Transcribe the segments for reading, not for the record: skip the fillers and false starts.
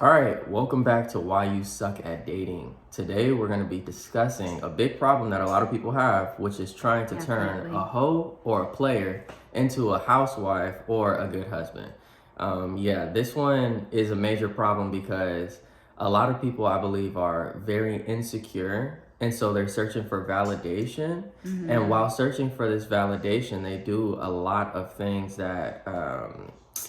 All right, welcome back to Why You Suck at Dating. Today we're going to be discussing a big problem that a lot of people have, which is trying to turn Definitely. a hoe or a player into a housewife or a good husband. This one is a major problem because a lot of people, I believe, are very insecure. And so they're searching for validation. And while searching for this validation, they do a lot of things that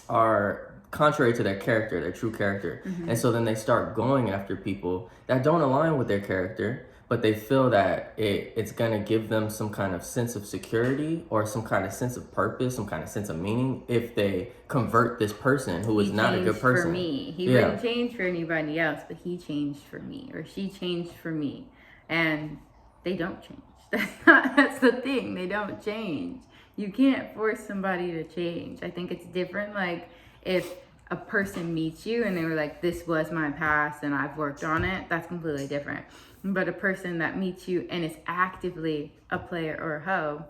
are contrary to their character, their true character. And so then they start going after people that don't align with their character, but they feel that it's going to give them some kind of sense of security or some kind of sense of purpose, some kind of sense of meaning if they convert this person who is not a good person. For me. He wouldn't change for anybody else, but he changed for me, or she changed for me. And they don't change. That's the thing. They don't change. You can't force somebody to change. I think it's different. Like if a person meets you and they were like, this was my past and I've worked on it, that's completely different. But a person that meets you and is actively a player or a hoe,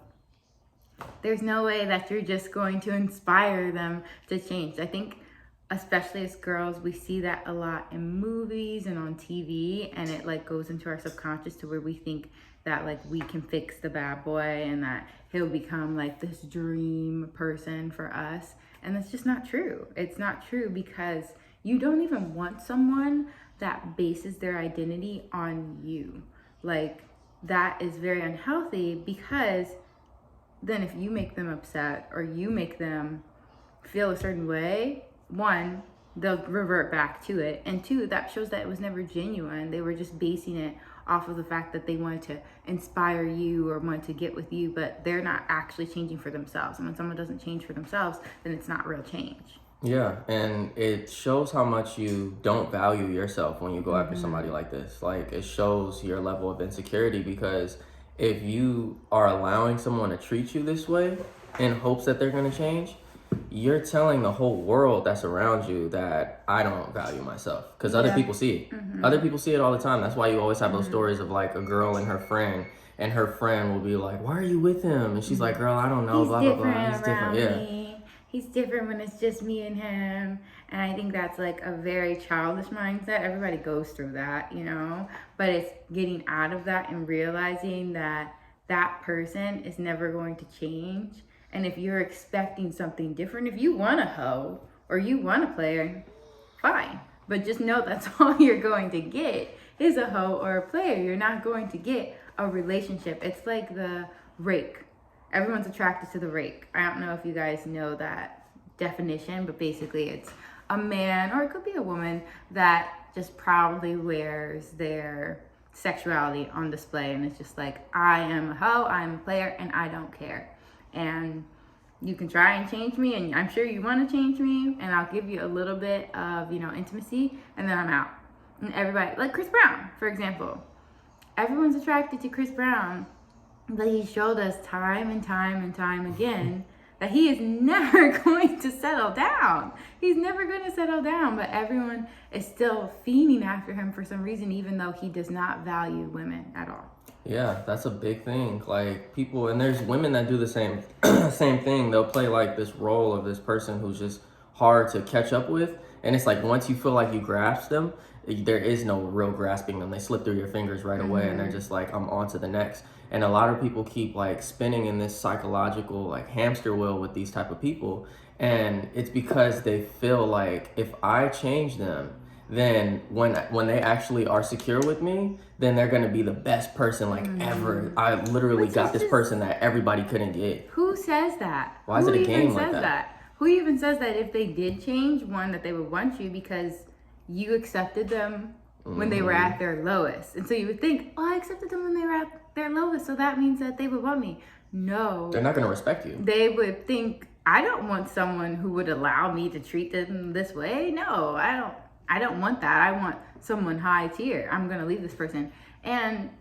there's no way that you're just going to inspire them to change. I think especially as girls, we see that a lot in movies and on TV, and it like goes into our subconscious to where we think that like we can fix the bad boy and that he'll become like this dream person for us. And that's just not true. It's not true because you don't even want someone that bases their identity on you. Like that is very unhealthy because then if you make them upset or you make them feel a certain way, one, they'll revert back to it. And two, that shows that it was never genuine. They were just basing it off of the fact that they wanted to inspire you or wanted to get with you, but they're not actually changing for themselves. And when someone doesn't change for themselves, then it's not real change. Yeah, and it shows how much you don't value yourself when you go after somebody like this. Like, it shows your level of insecurity because if you are allowing someone to treat you this way in hopes that they're going to change, you're telling the whole world that's around you that I don't value myself because other people see it. Other people see it all the time. That's why you always have those stories of like a girl and her friend will be like, why are you with him? And she's like, girl, I don't know, blah, blah, blah. He's different. Yeah. He's different when it's just me and him. And I think that's like a very childish mindset. Everybody goes through that, but it's getting out of that and realizing that that person is never going to change. And if you're expecting something different, if you want a hoe or you want a player, fine. But just know that's all you're going to get is a hoe or a player. You're not going to get a relationship. It's like the rake. Everyone's attracted to the rake. I don't know if you guys know that definition, but basically it's a man, or it could be a woman, that just proudly wears their sexuality on display. And it's just like, I am a hoe, I am a player, and I don't care. And you can try and change me, and I'm sure you want to change me, and I'll give you a little bit of, intimacy, and then I'm out. And everybody, like Chris Brown, for example. Everyone's attracted to Chris Brown, but he showed us time and time and time again that he is never going to settle down. He's never going to settle down, but everyone is still fiending after him for some reason, even though he does not value women at all. Yeah, that's a big thing. Like people, and there's women that do the same same thing. They'll play like this role of this person who's just hard to catch up with. And it's like once you feel like you grasp them, there is no real grasping them. They slip through your fingers right away and they're just like, I'm on to the next. And a lot of people keep like spinning in this psychological like hamster wheel with these type of people. And it's because they feel like if I change them, then when they actually are secure with me, then they're gonna be the best person like ever. I literally got this person that everybody couldn't get. Who says that? Why is it a game like that? Who even says that if they did change, one, that they would want you because you accepted them when they were at their lowest. And so you would think, oh, I accepted them when they were at their lowest, so that means that they would want me. No. They're not gonna respect you. They would think, I don't want someone who would allow me to treat them this way. No, I don't want that. I want someone high tier. I'm going to leave this person. And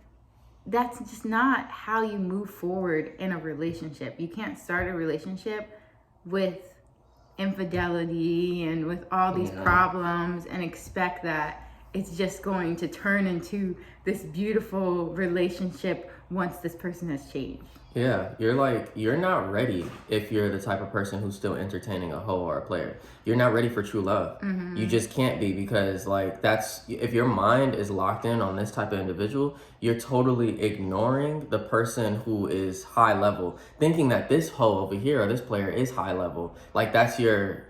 that's just not how you move forward in a relationship. You can't start a relationship with infidelity and with all these problems and expect that it's just going to turn into this beautiful relationship once this person has changed. Yeah, you're not ready if you're the type of person who's still entertaining a hoe or a player. You're not ready for true love. You just can't be, because like that's, if your mind is locked in on this type of individual, you're totally ignoring the person who is high level, thinking that this hoe over here or this player is high level. Like that's your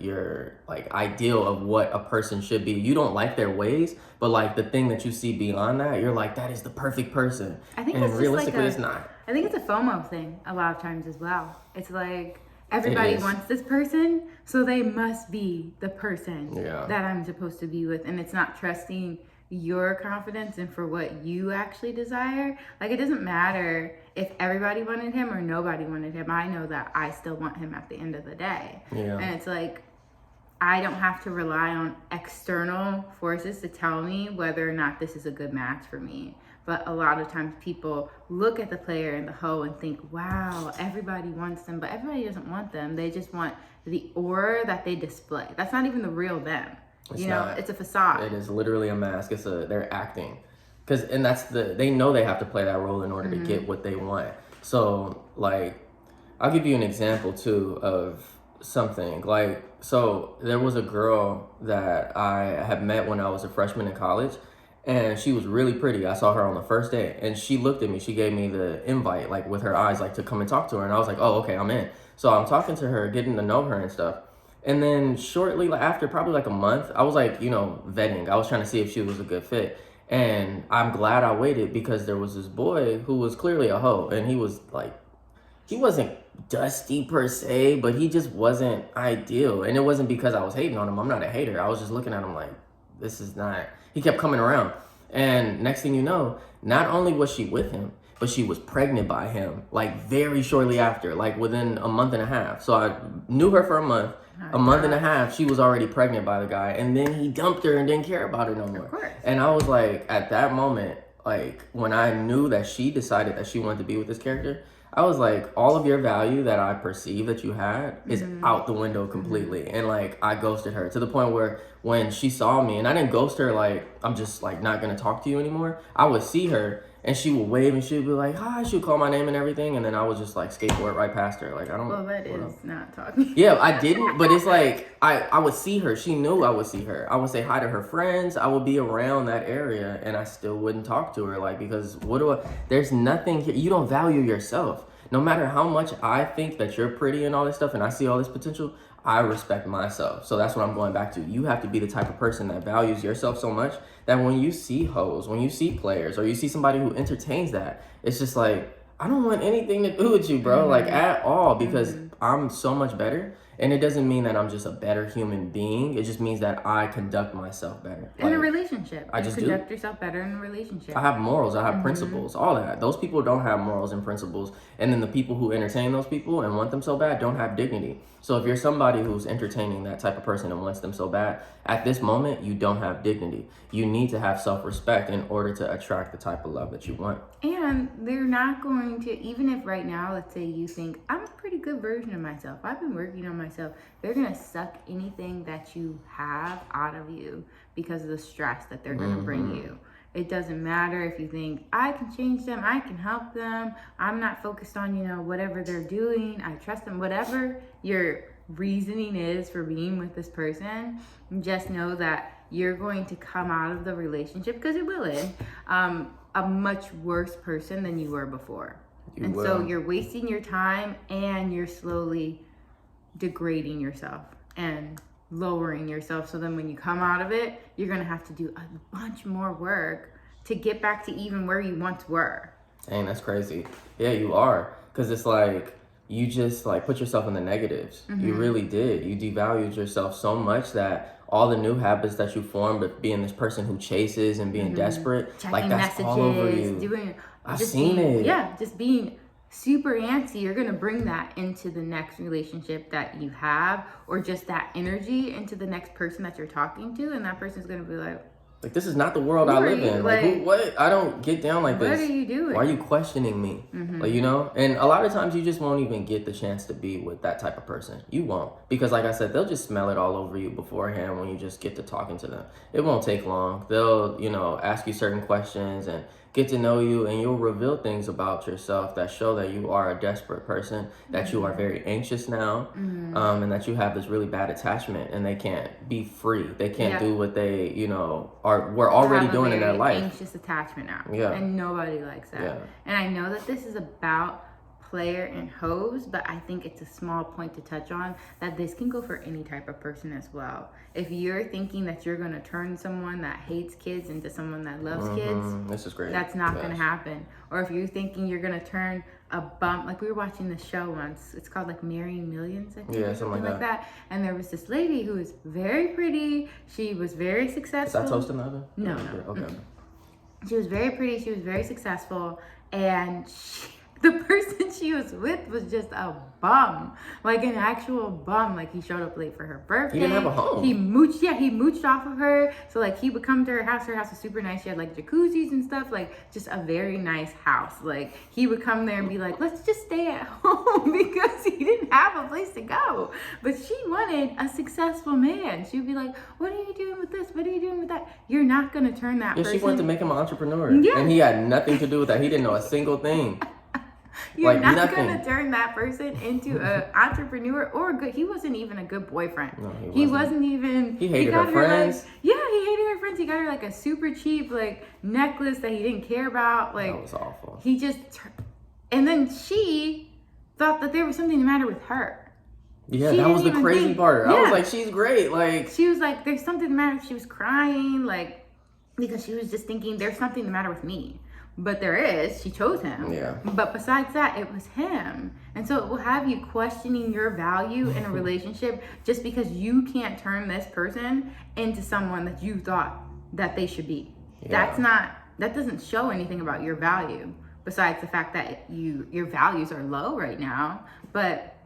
like ideal of what a person should be. You don't like their ways, but like the thing that you see beyond that, you're like, that is the perfect person. I think And it's just like realistically, it's not. I think it's a FOMO thing a lot of times as well. It's like everybody is. wants this person, so they must be the person Yeah. that I'm supposed to be with. And it's not trusting your confidence and for what you actually desire. Like, it doesn't matter if everybody wanted him or nobody wanted him. I know that I still want him at the end of the day. Yeah. And it's like, I don't have to rely on external forces to tell me whether or not this is a good match for me. But a lot of times people look at the player and the hoe and think, wow, everybody wants them. But everybody doesn't want them. They just want the aura that they display. That's not even the real them. It's you know, not. it's a facade. It is literally a mask. They're acting. And that's they know they have to play that role in order to get what they want. So like, I'll give you an example too of something. Like, so there was a girl that I had met when I was a freshman in college, and she was really pretty. I saw her on the first day, and she looked at me. She gave me the invite, like with her eyes, like to come and talk to her. And I was like, oh, okay, I'm in. So I'm talking to her, getting to know her and stuff. And then shortly after, probably like a month, I was like, vetting. I was trying to see if she was a good fit. And I'm glad I waited, because there was this boy who was clearly a hoe, and he was like, he wasn't dusty per se, but he just wasn't ideal. And it wasn't because I was hating on him. I'm not a hater. I was just looking at him like, this is not, he kept coming around. And next thing you know, not only was she with him, but she was pregnant by him, like very shortly after, like within a month and a half. So I knew her for a month. A month and a half, she was already pregnant by the guy. And then he dumped her and didn't care about her no more. Of course. And I was like, at that moment, like when I knew that she decided that she wanted to be with this character, I was like, all of your value that I perceived that you had is out the window completely. And like, I ghosted her to the point where when she saw me, and I didn't ghost her like, I'm just like not gonna talk to you anymore. I would see her and she would wave and she'd be like, hi, she would call my name and everything. And then I would just like skateboard right past her. Like, I don't. Well, that is not talking. Yeah, I didn't, but it's like, I would see her. She knew I would see her. I would say hi to her friends. I would be around that area, and I still wouldn't talk to her. Like, because there's nothing here. You don't value yourself. No matter how much I think that you're pretty and all this stuff, and I see all this potential, I respect myself. So that's what I'm going back to. You have to be the type of person that values yourself so much that when you see hoes, when you see players, or you see somebody who entertains that, it's just like, I don't want anything to do with you, bro, like at all, because I'm so much better. And it doesn't mean that I'm just a better human being. It just means that I conduct myself better. In a relationship. I just conduct yourself better in a relationship. I have morals. I have principles. All that. Those people don't have morals and principles. And then the people who entertain those people and want them so bad don't have dignity. So if you're somebody who's entertaining that type of person and wants them so bad, at this moment, you don't have dignity. You need to have self-respect in order to attract the type of love that you want. And they're not going to, even if right now, let's say you think, I'm a pretty good version of myself, I've been working on myself, they're going to suck anything that you have out of you because of the stress that they're going to bring you. It doesn't matter if you think, I can change them, I can help them, I'm not focused on, whatever they're doing, I trust them, whatever your reasoning is for being with this person, just know that you're going to come out of the relationship, because it will end, a much worse person than you were before. So you're wasting your time and you're slowly degrading yourself and lowering yourself. So then when you come out of it, you're going to have to do a bunch more work to get back to even where you once were. Dang, that's crazy. Yeah, you are. Because it's like, you just like put yourself in the negatives. You really did. You devalued yourself so much that all the new habits that you formed of being this person who chases and being desperate, Checking like that's messages, all over you. I've seen it. Yeah, just being super antsy. You're going to bring that into the next relationship that you have, or just that energy into the next person that you're talking to. And that person's going to be like, this is not the world I live in. Like, what? I don't get down like this. What are you doing? Why are you questioning me? Like, and a lot of times you just won't even get the chance to be with that type of person. You won't. Because like I said, they'll just smell it all over you beforehand when you just get to talking to them. It won't take long. They'll, ask you certain questions and get to know you, and you'll reveal things about yourself that show that you are a desperate person, that you are very anxious now, and that you have this really bad attachment, and they can't be free. They can't do what they, were already doing in their life. Anxious attachment now. Yeah. And nobody likes that. Yeah. And I know that this is about player and hose, but I think it's a small point to touch on that this can go for any type of person as well. If you're thinking that you're going to turn someone that hates kids into someone that loves kids, this is great. That's not going to happen. Or if you're thinking you're going to turn a bum, like we were watching this show once, it's called like Marrying Millions, I think, Yeah, or something like that. And there was this lady who was very pretty. She was very successful. Is that toast in the oven? No. Okay. She was very pretty. She was very successful, and the person she was with was just a bum, like an actual bum. Like he showed up late for her birthday. He didn't have a home. He mooched off of her. So like he would come to her house. Her house was super nice. She had like jacuzzis and stuff, like just a very nice house. Like he would come there and be like, let's just stay at home because he didn't have a place to go. But she wanted a successful man. She would be like, what are you doing with this? What are you doing with that? You're not going to turn that person. She wanted to make him an entrepreneur. Yeah. And he had nothing to do with that. He didn't know a single thing. You're like not going to turn that person into an entrepreneur or good. He wasn't even a good boyfriend. No, he wasn't even. He hated her friends. He hated her friends. He got her like a super cheap like necklace that he didn't care about. Like that was awful. He just, and then she thought that there was something the matter with her. Yeah, that was the crazy part. Yeah. I was like, she's great. Like she was like, there's something the matter. She was crying like because she was just thinking there's something the matter with me. But there is. She chose him. Yeah. But besides that, it was him. And so it will have you questioning your value in a relationship just because you can't turn this person into someone that you thought that they should be. Yeah. That doesn't show anything about your value besides the fact that your values are low right now. But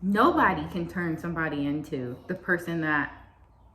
nobody can turn somebody into the person that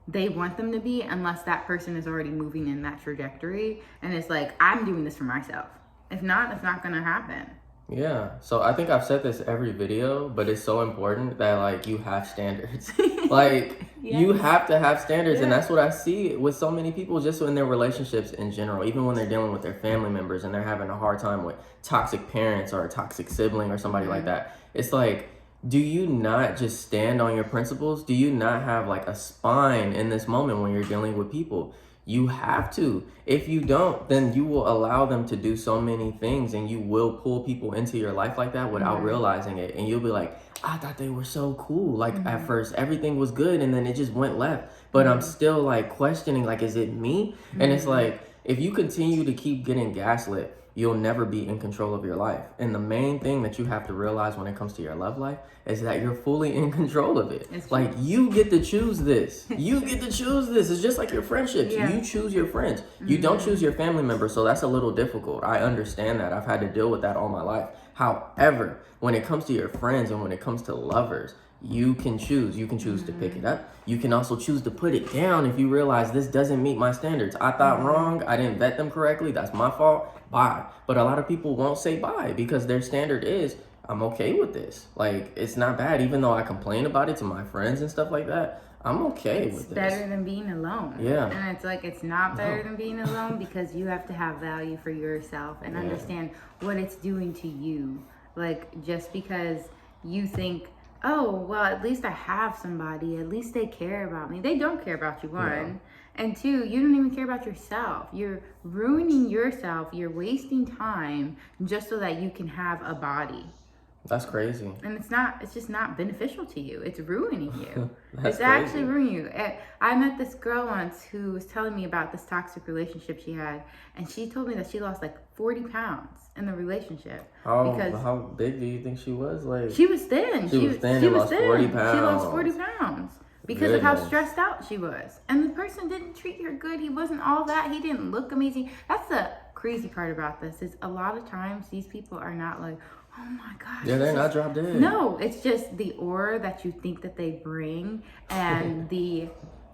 they want them to be unless that person is already moving in that trajectory and it's like, I'm doing this for myself. If not, it's not gonna happen. Yeah. So I think I've said this every video, but it's so important that like you have standards. Like you have to have standards. And that's what I see with so many people just in their relationships in general, even when they're dealing with their family members and they're having a hard time with toxic parents or a toxic sibling or somebody like that. It's like, do you not just stand on your principles? Do you not have like a spine in this moment when you're dealing with people? You have to. If you don't, then you will allow them to do so many things and you will pull people into your life like that without realizing it. And you'll be like, I thought they were so cool. Like at first everything was good and then it just went left. But I'm still like questioning, like, is it me? And it's like, if you continue to keep getting gaslit, you'll never be in control of your life. And the main thing that you have to realize when it comes to your love life is that you're fully in control of it. Like you get to choose this. You get to choose this. It's just like your friendships. You choose your friends. You don't choose your family members. So that's a little difficult. I understand that. I've had to deal with that all my life. However, when it comes to your friends and when it comes to lovers, you can choose. You can choose to pick it up. You can also choose to put it down if you realize this doesn't meet my standards. I thought wrong. I didn't vet them correctly. That's my fault. Bye. But a lot of people won't say bye because their standard is, I'm okay with this. Like, it's not bad. Even though I complain about it to my friends and stuff like that, I'm okay with this. It's better than being alone. Yeah. And it's like, it's not better than being alone because you have to have value for yourself and understand what it's doing to you. Like, just because you think, oh, well, at least I have somebody. At least they care about me. They don't care about you, one. And two, you don't even care about yourself. You're ruining yourself. You're wasting time just so that you can have a body. That's crazy. And it's just not beneficial to you. It's ruining you. It's actually ruining you. I met this girl once who was telling me about this toxic relationship she had. And she told me that she lost like 40 pounds in the relationship. How big do you think she was? Like she was thin. She was thin and lost 40 pounds. She lost 40 pounds. Because of how stressed out she was. And the person didn't treat her good. He wasn't all that. He didn't look amazing. That's the crazy part about this is a lot of times these people are not like, oh my gosh. Yeah, they're not drop dead. No, it's just the aura that you think that they bring and the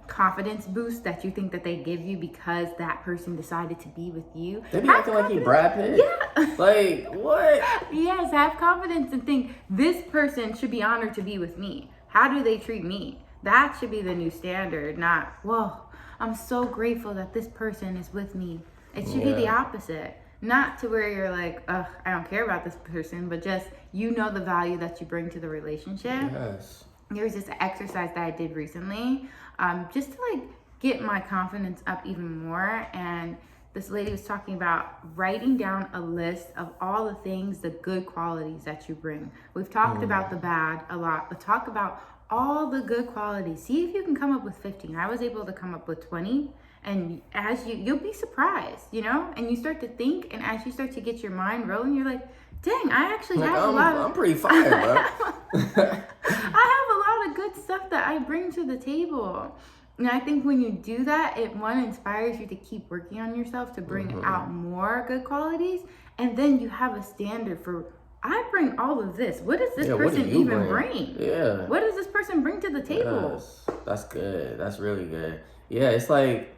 confidence boost that you think that they give you because that person decided to be with you. They be acting like he Brad Pitt. Yeah. Like, what? Yes, have confidence and think this person should be honored to be with me. How do they treat me? That should be the new standard, not, whoa, I'm so grateful that this person is with me. It should be the opposite. Not to where you're like, ugh, I don't care about this person, but just you know the value that you bring to the relationship. Yes. There was this exercise that I did recently, just to like get my confidence up even more. And this lady was talking about writing down a list of all the things, the good qualities that you bring. We've talked about the bad a lot, but talk about all the good qualities. See if you can come up with 15. I was able to come up with 20. And as you'll be surprised, you know, and you start to think, and as you start to get your mind rolling, you're like, dang, I actually Like, have a lot of... I'm pretty fire, bro. I have a lot of good stuff that I bring to the table. And I think when you do that, it inspires you to keep working on yourself to bring out more good qualities. And then you have a standard for, I bring all of this. What does this person even bring? Yeah. What does this person bring to the table? Yes. That's good. That's really good. Yeah, it's like,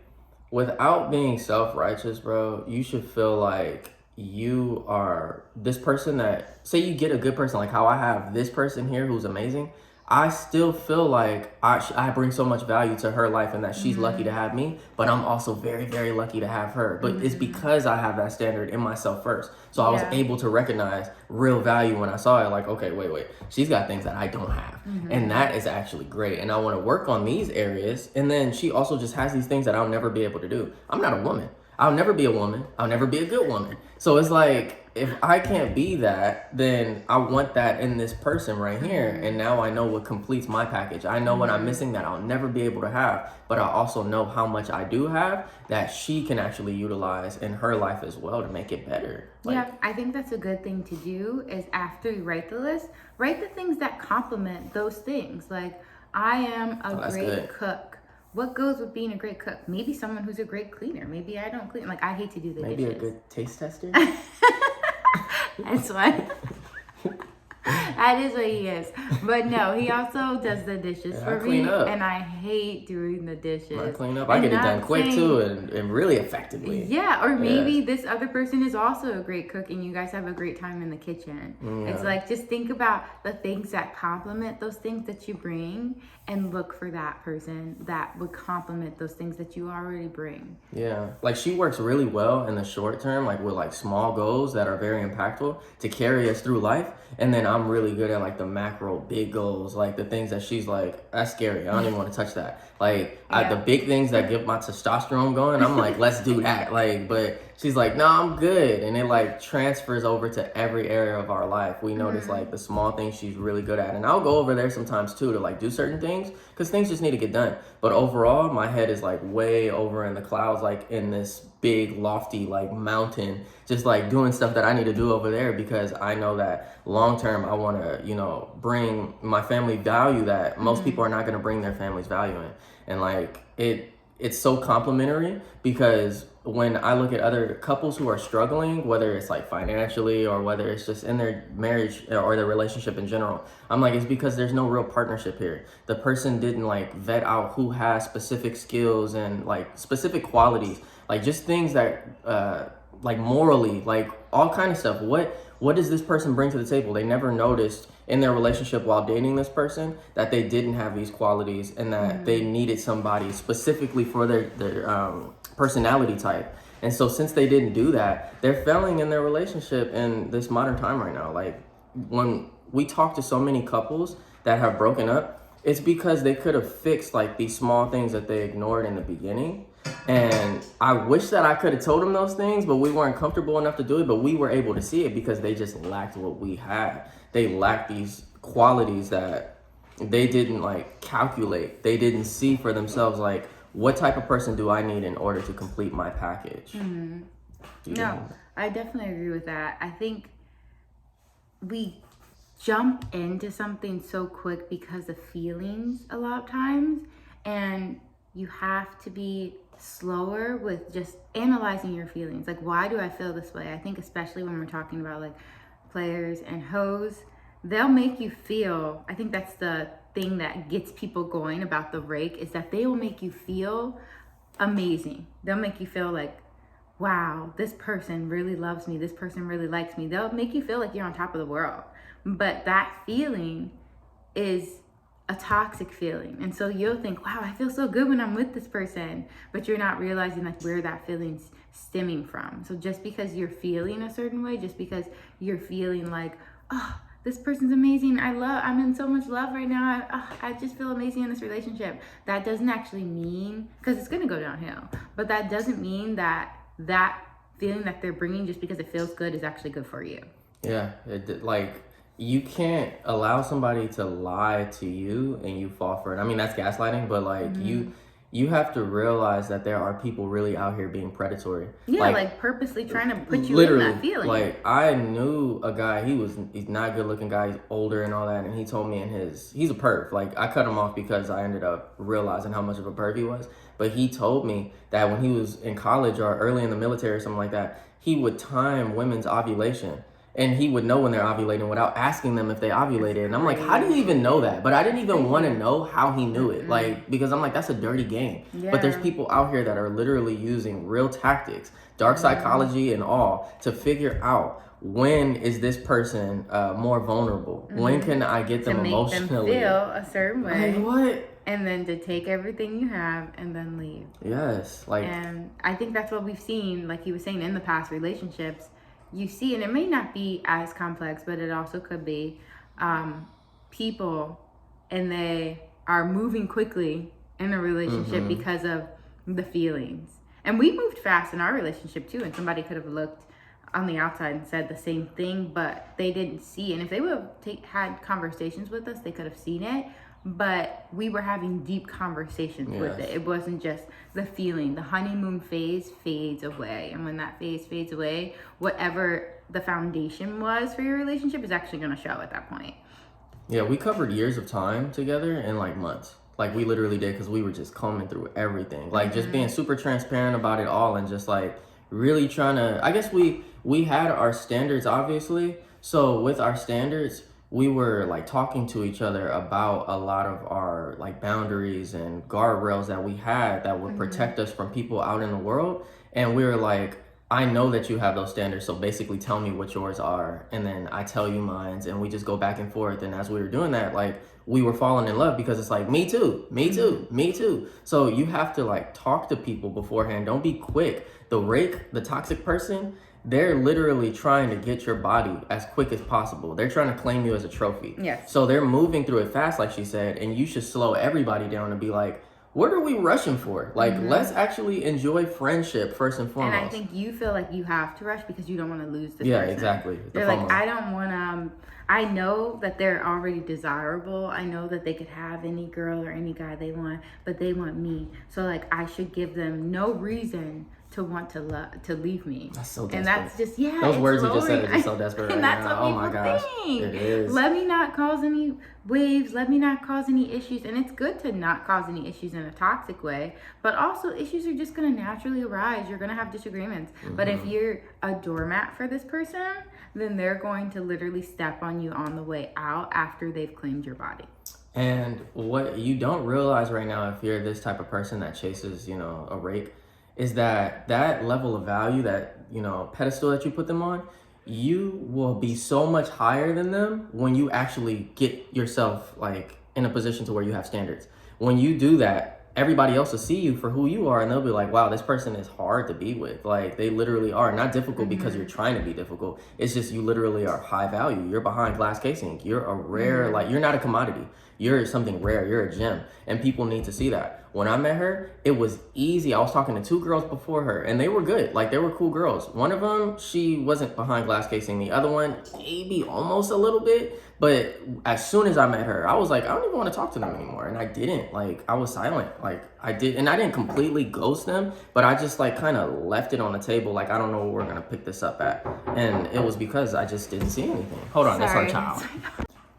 without being self-righteous, bro, you should feel like you are this person that, say you get a good person, like how I have this person here who's amazing. I still feel like I bring so much value to her life and that she's lucky to have me, but I'm also very, very lucky to have her. But it's because I have that standard in myself first. So I was able to recognize real value when I saw it, like, okay, wait, she's got things that I don't have. And that is actually great. And I want to work on these areas. And then she also just has these things that I'll never be able to do. I'm not a woman. I'll never be a woman. I'll never be a good woman. So it's like, if I can't be that, then I want that in this person right here. And now I know what completes my package. I know what I'm missing that I'll never be able to have, but I also know how much I do have that she can actually utilize in her life as well to make it better. Like, yeah, I think that's a good thing to do is after you write the list, write the things that complement those things. Like, I am a great cook. What goes with being a great cook? Maybe someone who's a great cleaner. Maybe I don't clean. Like, I hate to do the dishes. Maybe a good taste tester? That's what. That is what he is. But no, he also does the dishes for me. And I hate doing the dishes. I clean up. I get it done quick too and really effectively. Yeah, or maybe this other person is also a great cook and you guys have a great time in the kitchen. Yeah. It's like, just think about the things that complement those things that you bring and look for that person that would complement those things that you already bring. Yeah, like she works really well in the short term, like with like small goals that are very impactful to carry us through life. And then I'm really good at like the macro big goals, like the things that she's like, that's scary. I don't even want to touch that. Like the big things that get my testosterone going, I'm like, let's do that. Like, but she's like, no, I'm good. And it like transfers over to every area of our life. We notice like the small things she's really good at. And I'll go over there sometimes too to like do certain things because things just need to get done. But overall, my head is like way over in the clouds, like in this big lofty like mountain, just like doing stuff that I need to do over there because I know that long term I want to, you know, bring my family value that most people are not going to bring their family's value in. And like it's so complimentary because when I look at other couples who are struggling, whether it's like financially or whether it's just in their marriage or their relationship in general, I'm like, it's because there's no real partnership here. The person didn't like vet out who has specific skills and like specific qualities, like just things that like morally, like all kind of stuff. What does this person bring to the table? They never noticed in their relationship while dating this person that they didn't have these qualities and that they needed somebody specifically for their personality type. And so since they didn't do that, they're failing in their relationship in this modern time right now. Like when we talk to so many couples that have broken up, it's because they could have fixed like these small things that they ignored in the beginning. And I wish that I could have told them those things, but we weren't comfortable enough to do it. But we were able to see it because they just lacked what we had. They lacked these qualities that they didn't like calculate. They didn't see for themselves, like, what type of person do I need in order to complete my package? No, I definitely agree with that. I think we jump into something so quick because of feelings a lot of times, and you have to be slower with just analyzing your feelings. Like, why do I feel this way? I think especially when we're talking about like players and hoes, they'll make you feel, I think that's the thing that gets people going about the rake, is that they will make you feel amazing. They'll make you feel like, wow, this person really loves me. This person really likes me. They'll make you feel like you're on top of the world. But that feeling is a toxic feeling. And so you'll think, wow, I feel so good when I'm with this person, but you're not realizing like where that feeling's stemming from. So just because you're feeling a certain way, just because you're feeling like, oh, this person's amazing, I'm in so much love right now, I just feel amazing in this relationship, that doesn't actually mean, because it's going to go downhill, but that doesn't mean that feeling that they're bringing just because it feels good is actually good for you. Yeah, like, you can't allow somebody to lie to you and you fall for it. I mean, that's gaslighting, but like, you have to realize that there are people really out here being predatory. Yeah, like purposely trying to put you literally, in that feeling. Like, I knew a guy, he's not a good looking guy, he's older and all that, and he told me he's a perv. Like, I cut him off because I ended up realizing how much of a perv he was. But he told me that when he was in college or early in the military or something like that, he would time women's ovulation. And he would know when they're ovulating without asking them if they ovulated. And I'm like, how do you even know that? But I didn't even want to know how he knew it. Like, because I'm like, that's a dirty game. Yeah. But there's people out here that are literally using real tactics, dark psychology and all, to figure out when is this person more vulnerable? When can I get them emotionally? To make them feel a certain way. Like, what? And then to take everything you have and then leave. Yes. Like, and I think that's what we've seen, like he was saying, in the past relationships. You see, and it may not be as complex, but it also could be people, and they are moving quickly in a relationship because of the feelings. And we moved fast in our relationship too, and somebody could have looked on the outside and said the same thing, but they didn't see. And if they would have had conversations with us, they could have seen it. But we were having deep conversations with it. It wasn't just the feeling. The honeymoon phase fades away. And when that phase fades away, whatever the foundation was for your relationship is actually going to show at that point. Yeah, we covered years of time together in like months. Like, we literally did, because we were just combing through everything. Like, just being super transparent about it all, and just like really trying to, I guess we had our standards, obviously. So with our standards, we were like talking to each other about a lot of our like boundaries and guardrails that we had that would protect us from people out in the world. And we were like, I know that you have those standards, so basically tell me what yours are, and then I tell you mine, and we just go back and forth. And as we were doing that, like, we were falling in love, because it's like, me too, me too, me too. So you have to like talk to people beforehand. Don't be quick. The rake, the toxic person, they're literally trying to get your body as quick as possible. They're trying to claim you as a trophy. Yes. So they're moving through it fast, like she said, and you should slow everybody down and be like, what are we rushing for? Like, let's actually enjoy friendship first and foremost. And I think you feel like you have to rush because you don't want to lose this person. Yeah, exactly. They're like, I don't want to, I know that they're already desirable. I know that they could have any girl or any guy they want, but they want me. So like, I should give them no reason to want to leave me. That's so desperate. And that's just, those words you just said are just so desperate right and that's now. what Oh my gosh. think. It is. Let me not cause any waves. Let me not cause any issues. And it's good to not cause any issues in a toxic way, but also issues are just going to naturally arise. You're going to have disagreements. But if you're a doormat for this person, then they're going to literally step on you on the way out after they've claimed your body. And what you don't realize right now, if you're this type of person that chases, a rake, is that level of value, that, pedestal that you put them on, you will be so much higher than them when you actually get yourself like in a position to where you have standards. When you do that, everybody else will see you for who you are, and they'll be like, wow, this person is hard to be with. Like, they literally are not difficult because you're trying to be difficult. It's just, you literally are high value. You're behind glass casing. You're a rare, like, you're not a commodity. You're something rare. You're a gem, and people need to see that. When I met her, it was easy. I was talking to 2 girls before her, and they were good. Like, they were cool girls. One of them, she wasn't behind glass casing. The other one, maybe almost a little bit. But as soon as I met her, I was like, I don't even want to talk to them anymore. And I didn't. Like, I was silent. Like, I didn't completely ghost them, but I just like kind of left it on the table. Like, I don't know where we're going to pick this up at. And it was because I just didn't see anything. Hold on, that's our child.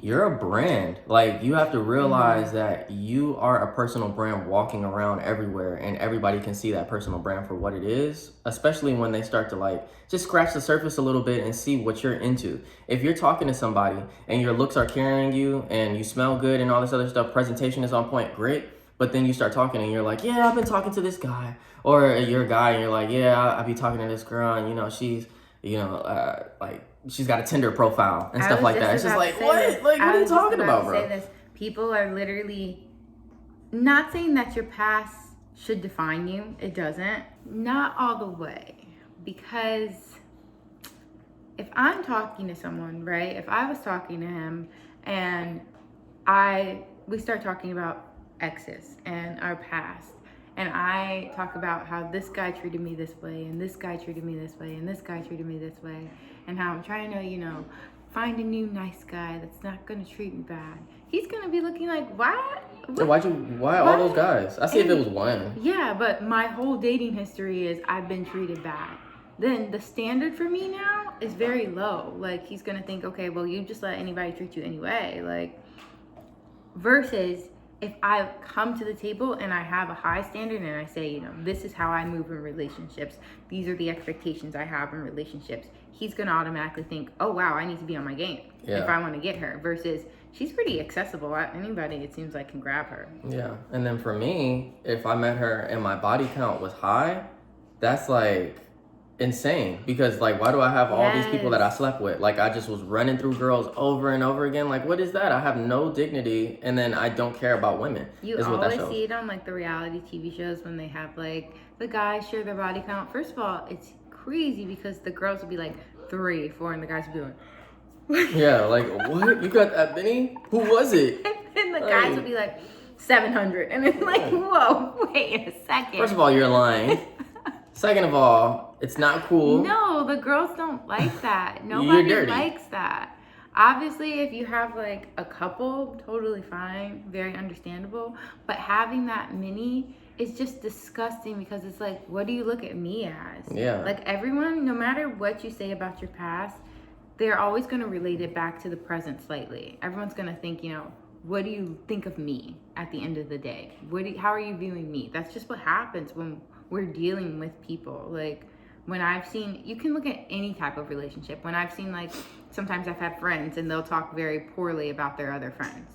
You're a brand. Like, you have to realize that you are a personal brand walking around everywhere, and everybody can see that personal brand for what it is, especially when they start to like just scratch the surface a little bit and see what you're into. If you're talking to somebody and your looks are carrying you and you smell good and all this other stuff, presentation is on point, great. But then you start talking and you're like, yeah, I've been talking to this guy. Or you're a guy and you're like, yeah, I be talking to this girl, and she's, like, she's got a Tinder profile and stuff like that. It's just like, what? Like, what are you talking about, bro? People are literally not saying that your past should define you. It doesn't. Not all the way. Because if I'm talking to someone, right? If I was talking to him and we start talking about exes and our past, and I talk about how this guy treated me this way, and this guy treated me this way, and this guy treated me this way, and how I'm trying to, find a new nice guy that's not gonna treat me bad. He's gonna be looking like, why? So why all those guys? I see if it was one. Yeah, but my whole dating history is I've been treated bad. Then the standard for me now is very low. Like, he's gonna think, okay, well, you just let anybody treat you anyway. Like, versus if I come to the table and I have a high standard and I say, this is how I move in relationships. These are the expectations I have in relationships. He's gonna automatically think, oh wow, I need to be on my game if I want to get her. Versus she's pretty accessible. Anybody, it seems like, can grab her. Yeah, and then for me, if I met her and my body count was high, that's like insane, because like, why do I have all these people that I slept with? Like, I just was running through girls over and over again. Like, what is that? I have no dignity, and then I don't care about women. You always see it on like the reality TV shows when they have like the guys share their body count. First of all, it's crazy because the girls will be like 3, 4, and the guys will be like yeah, like, what? You got that many? Who was it? and the guys will be like 700, and it's like, whoa, wait a second. First of all, you're lying. Second of all, it's not cool. No, the girls don't like that. Nobody You're dirty. likes that. Obviously, if you have like a couple, totally fine, very understandable. But having that many is just disgusting, because it's like, what do you look at me as? Yeah. Like, everyone, no matter what you say about your past, they're always going to relate it back to the present slightly. Everyone's going to think, what do you think of me at the end of the day? How are you viewing me? That's just what happens when we're dealing with people. Like, when I've seen, you can look at any type of relationship. When I've seen, like, sometimes I've had friends and they'll talk very poorly about their other friends.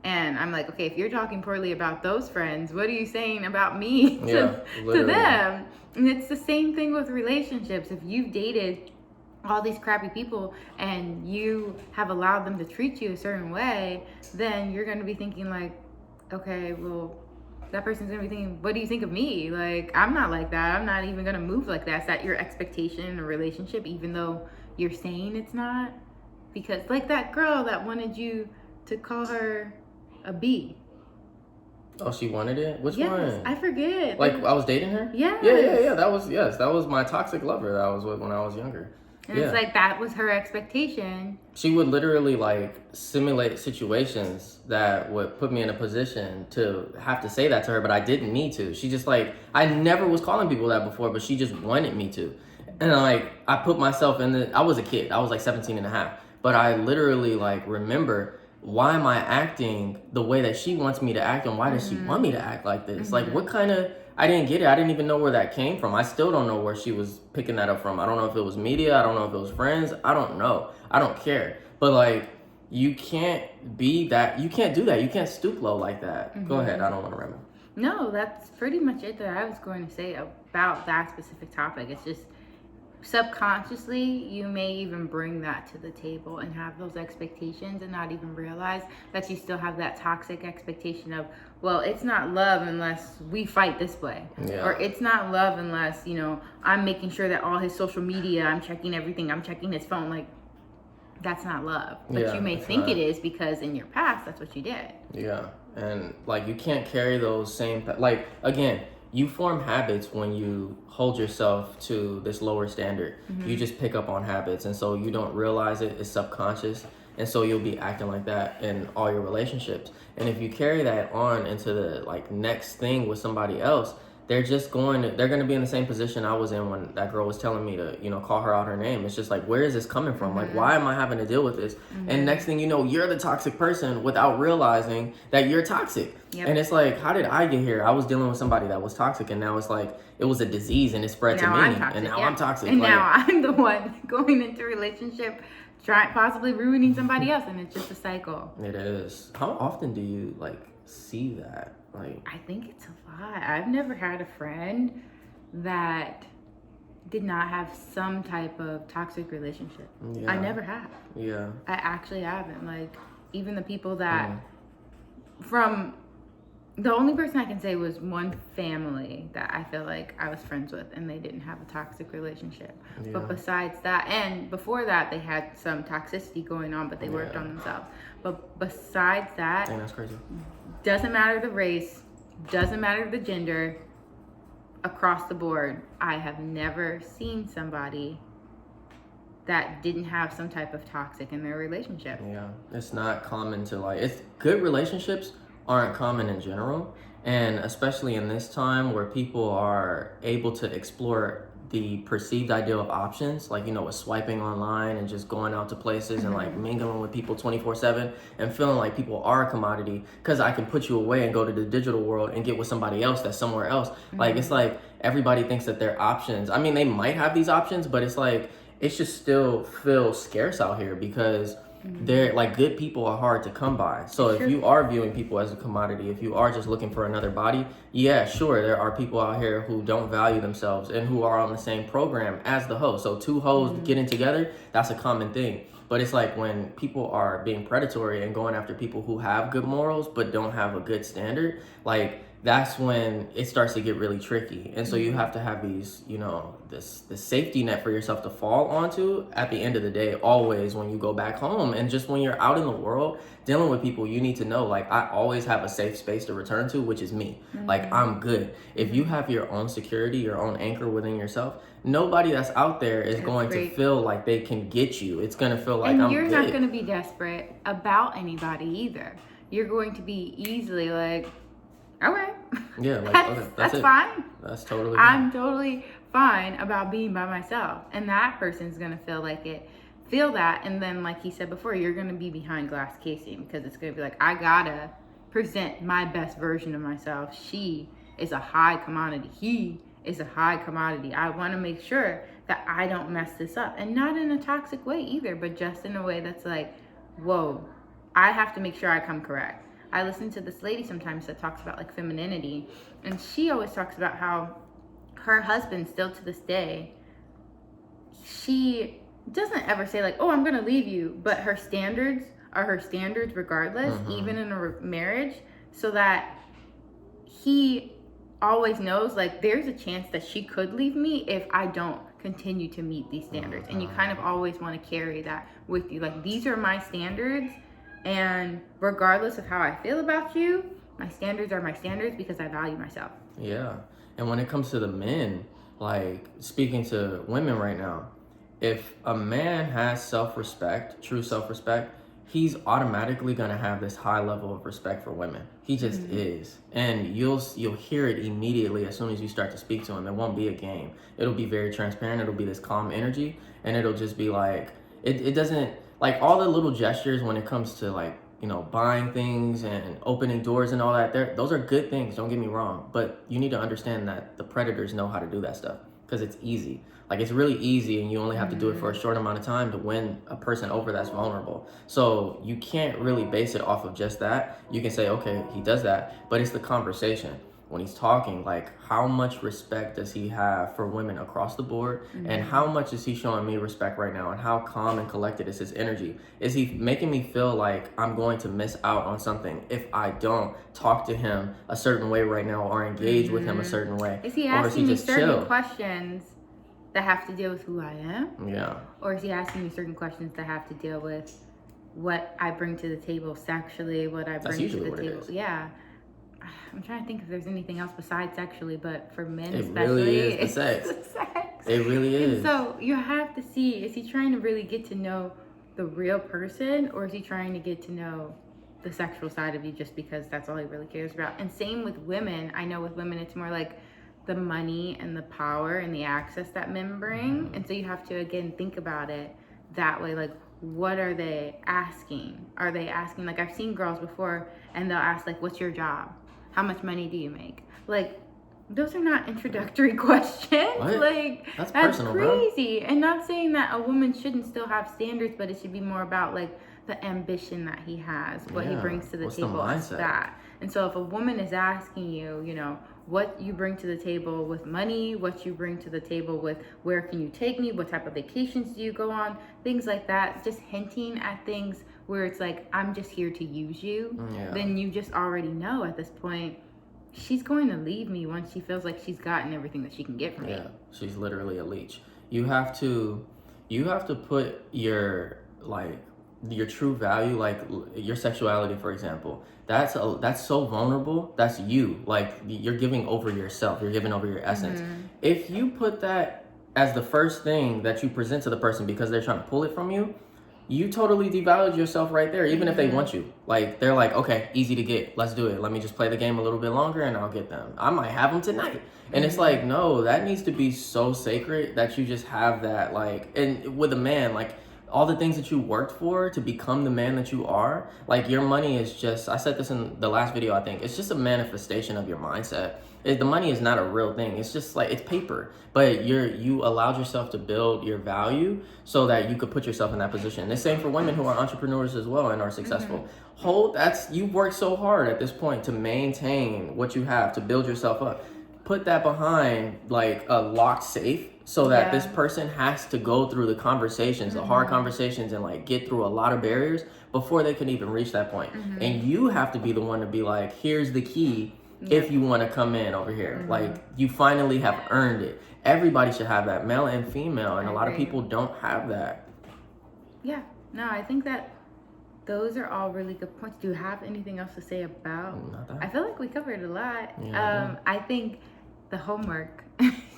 And I'm like, okay, if you're talking poorly about those friends, what are you saying about me to them? And it's the same thing with relationships. If you've dated all these crappy people and you have allowed them to treat you a certain way, then you're going to be thinking like, okay, well, that person's going to be thinking, what do you think of me? Like, I'm not like that. I'm not even going to move like that. Is that your expectation in a relationship, even though you're saying it's not? Because like that girl that wanted you to call her a B. Oh, she wanted it? Which one? Yes, I forget. Like, I was dating her? Yes. Yeah. That was my toxic lover that I was with when I was younger. And it's like, that was her expectation. She would literally like simulate situations that would put me in a position to have to say that to her, but I didn't need to. She just like, I never was calling people that before, but she just wanted me to. And like, I put myself I was a kid. I was like 17 and a half. But I literally like remember, why am I acting the way that she wants me to act, and why does she want me to act like this? Like, what kind of, I didn't get it. I didn't even know where that came from. I still don't know where she was picking that up from. I don't know if it was media. I don't know if it was friends. I don't know. I don't care. But like, you can't be that. You can't do that. You can't stoop low like that. Go ahead. I don't want to ramble. No, that's pretty much it that I was going to say about that specific topic. It's just, subconsciously, you may even bring that to the table and have those expectations and not even realize that you still have that toxic expectation of, well, it's not love unless we fight this way. Yeah. Or it's not love unless, I'm making sure that all his social media, I'm checking everything, I'm checking his phone. Like, that's not love. But you may think it is, because in your past, that's what you did. Yeah. And like, you can't carry those same, like, again, you form habits when you hold yourself to this lower standard. You just pick up on habits, and so you don't realize it. It's subconscious, and so you'll be acting like that in all your relationships. And if you carry that on into the like next thing with somebody else, they're going to be in the same position I was in when that girl was telling me to, call her out her name. It's just like, where is this coming from? Like, why am I having to deal with this? And next thing you know, you're the toxic person without realizing that you're toxic. Yep. And it's like, how did I get here? I was dealing with somebody that was toxic, and now it's like, it was a disease and it spread to me. And now I'm toxic. And now I'm the one going into a relationship, possibly ruining somebody else, and it's just a cycle. It is. How often do you like see that? Like, I think it's a lot. I've never had a friend that did not have some type of toxic relationship. I never have. Yeah. I actually haven't. Like, even the people that from the only person I can say was one family that I feel like I was friends with and they didn't have a toxic relationship. Yeah. But besides that, and before that, they had some toxicity going on, but they worked Yeah. on themselves. But besides that, Dang, that's crazy. doesn't matter the race, doesn't matter the gender, across the board, I have never seen somebody that didn't have some type of toxic in their relationship. Yeah, it's not common to like, it's good relationships aren't common in general. And especially in this time where people are able to explore the perceived ideal of options, like, you know, with swiping online and just going out to places and like mingling with people 24/7 and feeling like people are a commodity because I can put you away and go to the digital world and get with somebody else that's somewhere else. Like, it's like everybody thinks that their options, I mean, they might have these options, but it's like, it's just still feels scarce out here because they're like good people are hard to come by. So if you are viewing people as a commodity, if you are just looking for another body, yeah, sure, there are people out here who don't value themselves and who are on the same program as the host. So two hoes getting together, that's a common thing. But it's like when people are being predatory and going after people who have good morals but don't have a good standard, like that's when it starts to get really tricky. And so you have to have these, you know, this safety net for yourself to fall onto at the end of the day, always when you go back home. And just when you're out in the world dealing with people, you need to know, like, I always have a safe space to return to, which is me. Like, I'm good. If you have your own security, your own anchor within yourself, nobody that's out there is going to feel like they can get you. It's going to feel like and I'm you're good. not going to be desperate about anybody either. You're going to be easily like, okay. Yeah, like, that's, okay, that's it. fine. That's totally fine. I'm totally fine about being by myself. And that person's going to feel that. And then, like he said before, you're going to be behind glass casing because it's going to be like, I got to present my best version of myself. She is a high commodity. He is a high commodity. I want to make sure that I don't mess this up. And not in a toxic way either, but just in a way that's like, whoa, I have to make sure I come correct. I listen to this lady sometimes that talks about like femininity, and she always talks about how her husband still to this day, she doesn't ever say like, oh, I'm gonna leave you, but her standards are her standards regardless, even in a marriage, so that he always knows like there's a chance that she could leave me if I don't continue to meet these standards. And you kind of always want to carry that with you, like, these are my standards, and regardless of how I feel about you, my standards are my standards because I value myself. Yeah. And when it comes to the men, like, speaking to women right now, if a man has self-respect, true self-respect, he's automatically gonna have this high level of respect for women. He just is. And you'll hear it immediately as soon as you start to speak to him. It won't be a game. It'll be very transparent. It'll be this calm energy, and it'll just be like, it doesn't, like, all the little gestures when it comes to, like, you know, buying things and opening doors and all that, those are good things, don't get me wrong, but you need to understand that the predators know how to do that stuff because it's easy. Like, it's really easy, and you only have to do it for a short amount of time to win a person over that's vulnerable. So you can't really base it off of just that. You can say, okay, he does that, but it's the conversation. When he's talking, like, how much respect does he have for women across the board, and how much is he showing me respect right now, and how calm and collected is his energy? Is he making me feel like I'm going to miss out on something if I don't talk to him a certain way right now or engage with him a certain way? Is he or is he asking me just certain chill? questions that have to deal with who I am? Yeah. Or is he asking me certain questions that have to deal with what I bring to the table sexually, what I bring to the table? Yeah. I'm trying to think if there's anything else besides sexually, but for men It especially, really is the it's sex. the sex. It really is. And so you have to see, is he trying to really get to know the real person, or is he trying to get to know the sexual side of you just because that's all he really cares about? And same with women. I know with women, it's more like the money and the power and the access that men bring. And so you have to, again, think about it that way. Like, what are they asking? Are they asking, like, I've seen girls before and they'll ask, like, what's your job? How much money do you make? Like, those are not introductory questions. What? Like, That's that's personal, crazy. And not saying that a woman shouldn't still have standards, but it should be more about, like, the ambition that he has, what he brings to the What's table the as mindset? that. And so if a woman is asking you, you know, what you bring to the table with money, what you bring to the table with where can you take me, what type of vacations do you go on, things like that. Just hinting at things where it's like, I'm just here to use you. Yeah. Then you just already know at this point, she's going to leave me once she feels like she's gotten everything that she can get from me. Yeah, she's literally a leech. You have to put your true value, like your sexuality, for example. That's so vulnerable. That's you. Like, you're giving over yourself. You're giving over your essence. If you put that as the first thing that you present to the person because they're trying to pull it from you, you totally devalued yourself right there. Even if they want you, like, they're like, okay, easy to get, let's do it. Let me just play the game a little bit longer and I'll get them. I might have them tonight. And it's like, no, that needs to be so sacred that you just have that, like, and with a man, like, all the things that you worked for to become the man that you are, like, your money is just, I said this in the last video, I think, it's just a manifestation of your mindset. The money is not a real thing. It's just like, it's paper, but you allowed yourself to build your value so that you could put yourself in that position. The same for women who are entrepreneurs as well and are successful. You've worked so hard at this point to maintain what you have, to build yourself up. Put that behind like a locked safe so that this person has to go through the conversations, the hard conversations, and like get through a lot of barriers before they can even reach that point. And you have to be the one to be like, here's the key. If you want to come in over here, like, you finally have earned it. Everybody should have that, male and female, and a lot of people don't have that. Yeah, no, I think that those are all really good points. Do you have anything else to say about? Not that. I feel like we covered a lot. Yeah, I think the homework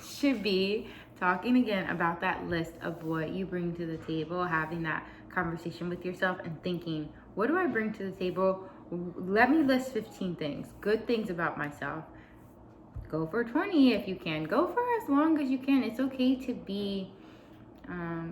should be talking again about that list of what you bring to the table, having that conversation with yourself and thinking, what do I bring to the table? Let me list 15 things, good things about myself. Go for 20 if you can. Go for as long as you can. It's okay to be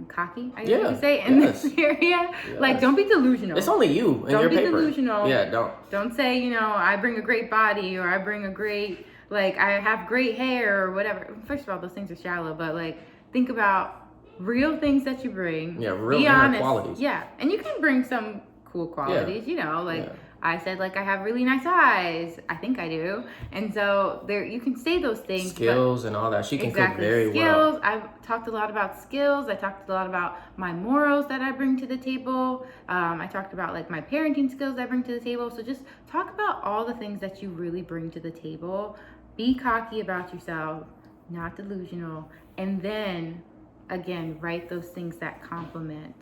cocky, I guess you could say, in this area. Like, don't be delusional. It's only you and your paper. Don't be delusional. Yeah, Don't say, you know, I bring a great body, or I bring a great, like, I have great hair, or whatever. First of all, those things are shallow, but like, think about real things that you bring. Yeah, real be inner honest. qualities. Yeah, and you can bring some cool qualities, you know, like I said, like, I have really nice eyes. I think I do. And so there, you can say those things. Skills and all that. She can cook very skills. well. I've talked a lot about skills. I talked a lot about my morals that I bring to the table. I talked about like my parenting skills I bring to the table. So just talk about all the things that you really bring to the table. Be cocky about yourself, not delusional. And then, again, write those things that complement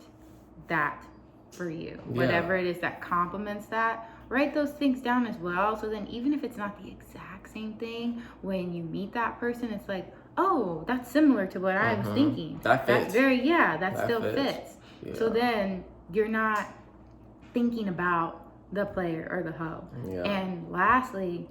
that for you. Whatever it is that complements that, write those things down as well. So then even if it's not the exact same thing, when you meet that person, it's like, oh, that's similar to what I was thinking. That fits. That still fits. Yeah. So then you're not thinking about the player or the hoe. Yeah. And lastly,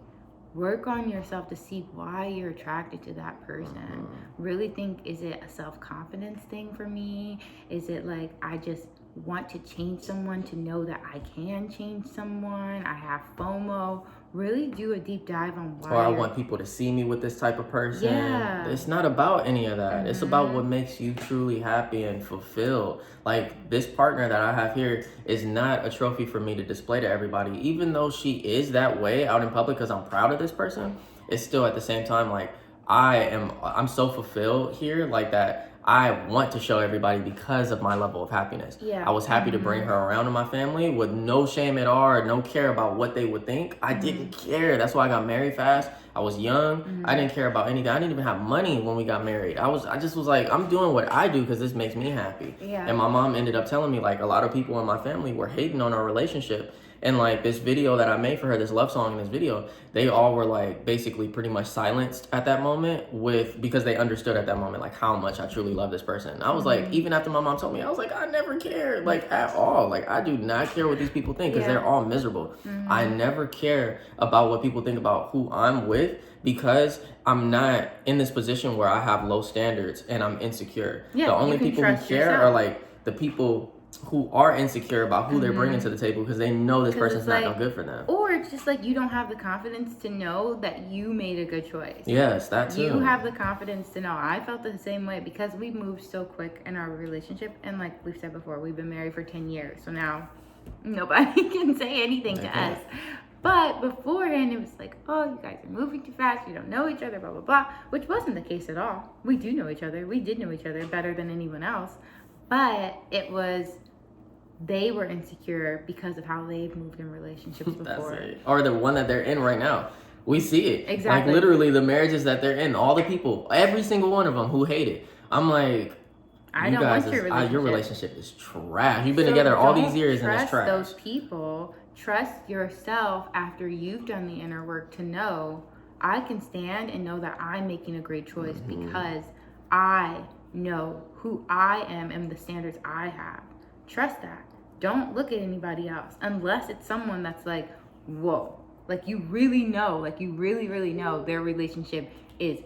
work on yourself to see why you're attracted to that person. Really think, is it a self-confidence thing for me? Is it like, I just want to change someone to know that I can change someone? I have FOMO. Really do a deep dive on why. Or I want people to see me with this type of person. Yeah. It's not about any of that. It's about what makes you truly happy and fulfilled. Like, this partner that I have here is not a trophy for me to display to everybody. Even though she is that way out in public because I'm proud of this person, it's still at the same time like, I'm so fulfilled here, like that I want to show everybody because of my level of happiness. Yeah. I was happy to bring her around to my family with no shame at all, or no care about what they would think. I didn't care. That's why I got married fast. I was young. I didn't care about anything. I didn't even have money when we got married. I just was like, I'm doing what I do because this makes me happy. Yeah. And my mom ended up telling me, like, a lot of people in my family were hating on our relationship. And like, this video that I made for her, this love song in this video, they all were like basically pretty much silenced at that moment because they understood at that moment like how much I truly love this person. I was like, even after my mom told me, I was like, I never cared, like, at all. Like, I do not care what these people think because they're all miserable. I never care about what people think about who I'm with because I'm not in this position where I have low standards and I'm insecure. Yeah, the only people who care are like the people who are insecure about who they're bringing to the table because they know this person's not no good for them. Or it's just like you don't have the confidence to know that you made a good choice. Yes, that too. You have the confidence to know. I felt the same way because we moved so quick in our relationship, and like we've said before, we've been married for 10 years. So now nobody can say anything to us. But beforehand, it was like, oh, you guys are moving too fast. You don't know each other, blah, blah, blah, which wasn't the case at all. We do know each other. We did know each other better than anyone else. But it was, they were insecure because of how they've moved in relationships before. That's it. Or the one that they're in right now. We see it. Exactly. Like literally the marriages that they're in, all the people, every single one of them who hate it. I'm like, I don't want your relationship. Your relationship is trash. You've been together all these years and it's trash. Trust those people. Trust yourself after you've done the inner work to know I can stand and know that I'm making a great choice because I know who I am and the standards I have. Trust that. Don't look at anybody else unless it's someone that's like, whoa, like you really know, like you really, really know their relationship is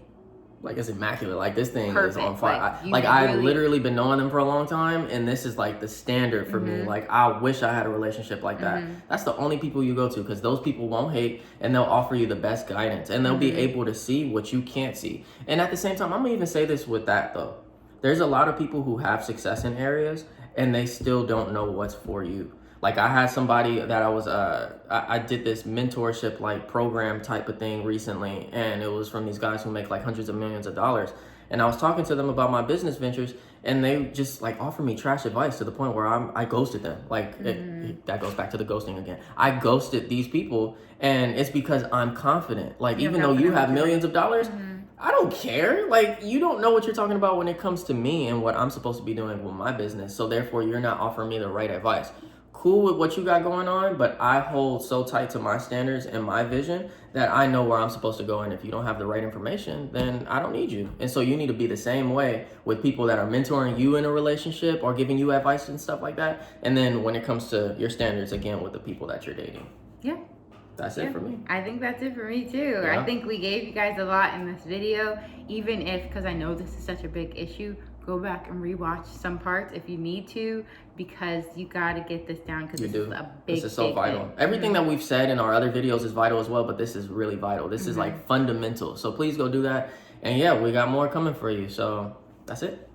like it's immaculate. Like this thing perfect. Is on fire. Like I've literally been knowing them for a long time, and this is like the standard for me. Like I wish I had a relationship like that. That's the only people you go to because those people won't hate and they'll offer you the best guidance and they'll be able to see what you can't see. And at the same time, I'm gonna even say this with that though. There's a lot of people who have success in areas and they still don't know what's for you. Like I had somebody that I was, I did this mentorship like program type of thing recently, and it was from these guys who make like hundreds of millions of dollars. And I was talking to them about my business ventures, and they just like offered me trash advice to the point where I ghosted them. Like that goes back to the ghosting again. I ghosted these people, and it's because I'm confident. Like even though you have millions of dollars, I don't care. Like you don't know what you're talking about when it comes to me and what I'm supposed to be doing with my business. So therefore, you're not offering me the right advice. Cool with what you got going on, but I hold so tight to my standards and my vision that I know where I'm supposed to go. And if you don't have the right information, then I don't need you. And so you need to be the same way with people that are mentoring you in a relationship or giving you advice and stuff like that. And then when it comes to your standards, again, with the people that you're dating. Yeah. That's it for me. I think that's it for me too. Yeah. I think we gave you guys a lot in this video, even if, because I know this is such a big issue, go back and rewatch some parts if you need to, because you got to get this down because this is a big, this is so vital. Thing. Everything that we've said in our other videos is vital as well, but this is really vital. This is like fundamental. So please go do that. And yeah, we got more coming for you. So that's it.